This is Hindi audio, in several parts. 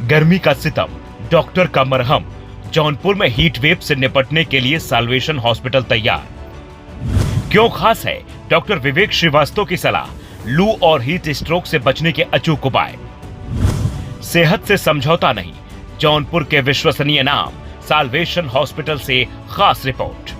गर्मी का सितम, डॉक्टर का मरहम। जौनपुर में हीट वेव से निपटने के लिए साल्वेशन हॉस्पिटल तैयार। क्यों खास है डॉक्टर विवेक श्रीवास्तव की सलाह, लू और हीट स्ट्रोक से बचने के अचूक उपाय। सेहत से समझौता नहीं, जौनपुर के विश्वसनीय नाम साल्वेशन हॉस्पिटल से खास रिपोर्ट।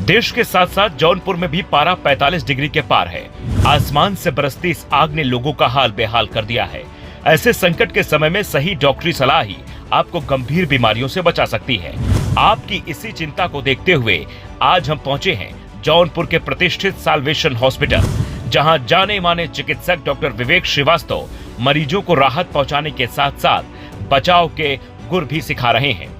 देश के साथ साथ जौनपुर में भी पारा 45 डिग्री के पार है। आसमान से बरसती इस आग ने लोगों का हाल बेहाल कर दिया है। ऐसे संकट के समय में सही डॉक्टरी सलाह ही आपको गंभीर बीमारियों से बचा सकती है। आपकी इसी चिंता को देखते हुए आज हम पहुंचे हैं जौनपुर के प्रतिष्ठित साल्वेशन हॉस्पिटल, जहां जाने माने चिकित्सक डॉक्टर विवेक श्रीवास्तव मरीजों को राहत पहुंचाने के साथ साथ बचाव के गुर भी सिखा रहे हैं।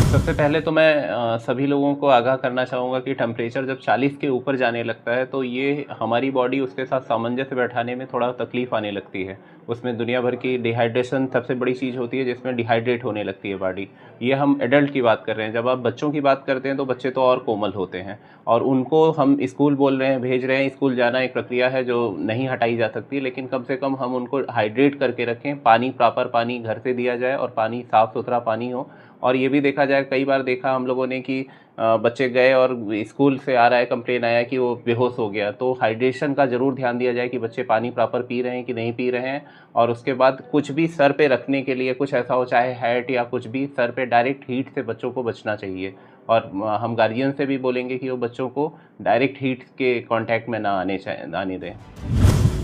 सबसे पहले तो मैं सभी लोगों को आगाह करना चाहूँगा कि टेम्परेचर जब 40 के ऊपर जाने लगता है तो ये हमारी बॉडी उसके साथ सामंजस्य बैठाने में थोड़ा तकलीफ आने लगती है। उसमें दुनिया भर की डिहाइड्रेशन सबसे बड़ी चीज़ होती है, जिसमें डिहाइड्रेट होने लगती है बॉडी। ये हम एडल्ट की बात कर रहे हैं। जब आप बच्चों की बात करते हैं तो बच्चे तो और कोमल होते हैं और उनको हम स्कूल बोल रहे हैं, भेज रहे हैं। स्कूल जाना एक प्रक्रिया है जो नहीं हटाई जा सकती, लेकिन कम से कम हम उनको हाइड्रेट करके रखें। पानी, प्रॉपर पानी घर से दिया जाए और पानी साफ़ सुथरा पानी हो। और ये भी देखा जाए, कई बार देखा हम लोगों ने कि बच्चे गए और स्कूल से आ रहा है, कंप्लेन आया कि वो बेहोश हो गया। तो हाइड्रेशन का ज़रूर ध्यान दिया जाए कि बच्चे पानी प्रॉपर पी रहे हैं कि नहीं पी रहे हैं। और उसके बाद कुछ भी सर पे रखने के लिए कुछ ऐसा हो, चाहे हैट या कुछ भी, सर पे डायरेक्ट हीट से बच्चों को बचना चाहिए। और हम गार्जियन से भी बोलेंगे कि वो बच्चों को डायरेक्ट हीट के कांटेक्ट में ना आने दें।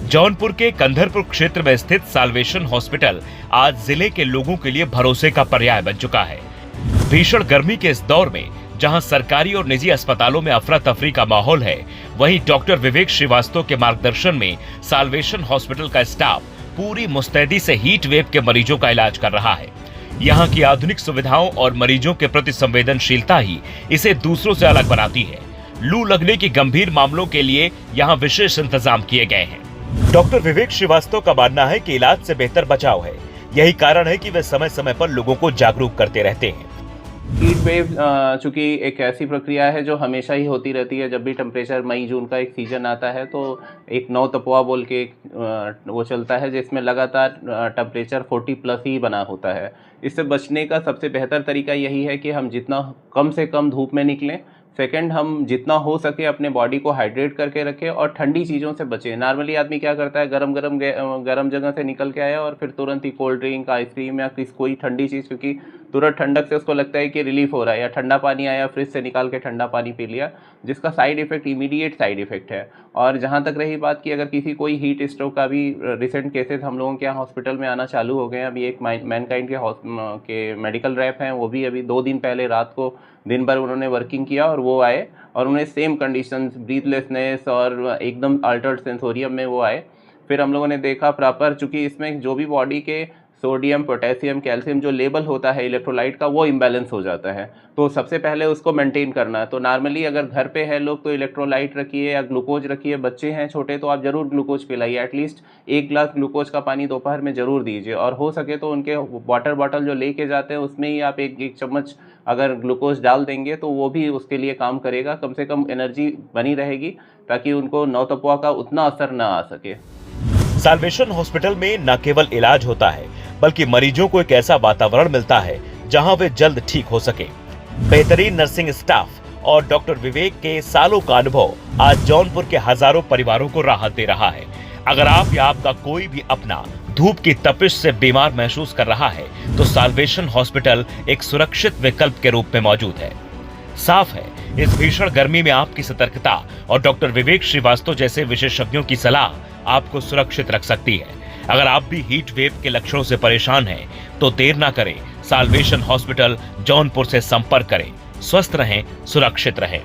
जौनपुर के कंधरपुर क्षेत्र में स्थित साल्वेशन हॉस्पिटल आज जिले के लोगों के लिए भरोसे का पर्याय बन चुका है। भीषण गर्मी के इस दौर में जहां सरकारी और निजी अस्पतालों में अफरा तफरी का माहौल है, वहीं डॉक्टर विवेक श्रीवास्तव के मार्गदर्शन में साल्वेशन हॉस्पिटल का स्टाफ पूरी मुस्तैदी से हीट वेव के मरीजों का इलाज कर रहा है। यहाँ की आधुनिक सुविधाओं और मरीजों के प्रति संवेदनशीलता ही इसे दूसरों से अलग बनाती है। लू लगने की गंभीर मामलों के लिए यहाँ विशेष इंतजाम किए गए हैं। डॉक्टर विवेक श्रीवास्तव का मानना है कि इलाज से बेहतर बचाव है। यही कारण है कि वे समय समय पर लोगों को जागरूक करते रहते हैं। हीट वेव चूँकि एक ऐसी प्रक्रिया है जो हमेशा ही होती रहती है। जब भी टेम्परेचर मई जून का एक सीज़न आता है तो एक नौ तपवा बोल के वो चलता है, जिसमें लगातार टेम्परेचर 40+ ही बना होता है। इससे बचने का सबसे बेहतर तरीका यही है कि हम जितना कम से कम धूप में निकलें। सेकंड, हम जितना हो सके अपने बॉडी को हाइड्रेट करके रखें और ठंडी चीज़ों से बचें। नॉर्मली आदमी क्या करता है, गरम जगह से निकल के आया और फिर तुरंत ही कोल्ड ड्रिंक, आइसक्रीम या कोई ठंडी चीज़, क्योंकि तुरंत ठंडक से उसको लगता है कि रिलीफ हो रहा है, या ठंडा पानी आया फ्रिज से निकाल के ठंडा पानी पी लिया, जिसका side effect immediate side effect है। और जहाँ तक रही बात कि अगर किसी कोई हीट स्ट्रोक का भी रिसेंट केसेस हम लोगों के यहाँ हॉस्पिटल में आना चालू हो गए हैं। अभी एक मैनकाइंड के मेडिकल रैप हैं, वो भी अभी 2 दिन पहले रात को दिन भर उन्होंने वर्किंग किया और वो आए और उन्हें सेम कंडीशंस, ब्रीथलेसनेस और एकदम अल्टर्ड सेंसोरियम में वो आए। फिर हम लोगों ने देखा प्रॉपर, चूँकि इसमें जो भी बॉडी के सोडियम, पोटेशियम, कैल्शियम जो लेवल होता है इलेक्ट्रोलाइट का, वो इम्बैलेंस हो जाता है। तो सबसे पहले उसको मेंटेन करना है। तो नॉर्मली अगर घर पे है लोग तो इलेक्ट्रोलाइट रखिए या ग्लूकोज रखिए। बच्चे हैं छोटे तो आप ज़रूर ग्लूकोज पिलाइए। एटलीस्ट 1 गिलास ग्लूकोज का पानी दोपहर में ज़रूर दीजिए। और हो सके तो उनके वाटर बॉटल जो लेके जाते हैं उसमें ही आप एक चम्मच अगर ग्लूकोज डाल देंगे तो वो भी उसके लिए काम करेगा। कम से कम एनर्जी बनी रहेगी ताकि उनको नौतपवा का उतना असर ना आ सके। साल्वेशन हॉस्पिटल में न केवल इलाज होता है, बल्कि मरीजों को एक ऐसा वातावरण मिलता है जहां वे जल्द ठीक हो सके। बेहतरीन नर्सिंग स्टाफ और डॉक्टर विवेक के सालों का अनुभव आज जौनपुर के हजारों परिवारों को राहत दे रहा है। अगर आप या आपका कोई भी अपना धूप की तपिश से बीमार महसूस कर रहा है तो साल्वेशन हॉस्पिटल एक सुरक्षित विकल्प के रूप में मौजूद है। साफ है, इस भीषण गर्मी में आपकी सतर्कता और डॉक्टर विवेक श्रीवास्तव जैसे विशेषज्ञों की सलाह आपको सुरक्षित रख सकती है। अगर आप भी हीट वेव के लक्षणों से परेशान हैं तो देर ना करें, साल्वेशन हॉस्पिटल जौनपुर से संपर्क करें। स्वस्थ रहें, सुरक्षित रहें।